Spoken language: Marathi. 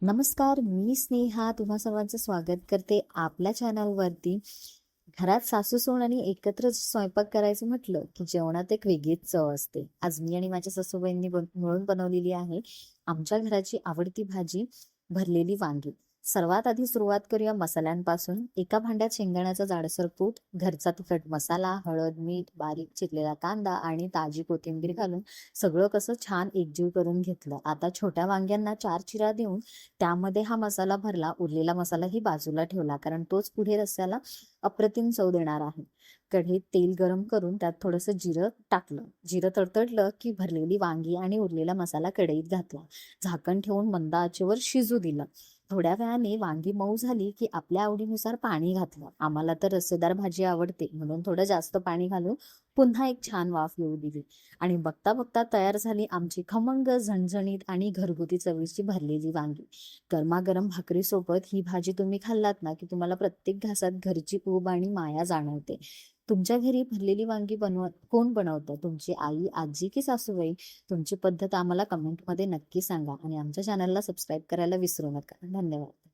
नमस्कार, मी स्नेहा तुम्हा सर्वांचं स्वागत करते आपल्या चॅनलवरती. घरात सासू-सून आणि एकत्र स्वयंपाक करायचं म्हटलं की जेवणात एक वेगळीच चव असते. आज मी आणि माझ्या सासूबाईंनी मिळून बनवलेली आहे आमच्या घराची आवडती भाजी, भरलेली वांगी. सर्वात आधी सुरुवात करूया मसाल्यांपासून. एका भांड्यात शेंगदाण्याचा जाडसर कूट, घरचा तिखट मसाला, हळद, मीठ, बारीक चिरलेला कांदा आणि ताजी कोथिंबीर घालून सगळं कसं छान एकजीव करून घेतलं. आता छोट्या वांग्यांना 4 चिरा देऊन त्यामध्ये हा मसाला भरला. उरलेला मसालाही बाजूला ठेवला, कारण तोच पुढे रस्स्याला अप्रतिम चव देणार आहे. कढईत तेल गरम करून त्यात थोडंसं जिरं टाकलं. जिरं तडतडलं की भरलेली वांगी आणि उरलेला मसाला कढईत घातला. झाकण ठेवून मंद आचेवर शिजू दिलं. थोड्या वेळाने वांगी मऊ झाली की आपल्या आवडीनुसार पाणी घातलं. आम्हाला तर रस्सेदार भाजी आवडते म्हणून थोडं जास्त पाणी घालून पुन्हा एक छान वाफ येऊ दिली. आणि बघता बघता तयार झाली आमची खमंग, झणझणीत आणि घरगुती चवीची भरलेली वांगी. गरमागरम भाकरीसोबत ही भाजी तुम्ही खाल्लात ना की तुम्हाला प्रत्येक घासात घरची ऊब आणि माया जाणवते. तुमच्या घरी भरलेली वांगी कोण बनवतं? तुमची आई, आजी की सासूबाई? तुमची पद्धत आम्हाला कमेंटमध्ये नक्की सांगा आणि आमच्या चॅनलला सबस्क्राईब करायला विसरू नका. धन्यवाद.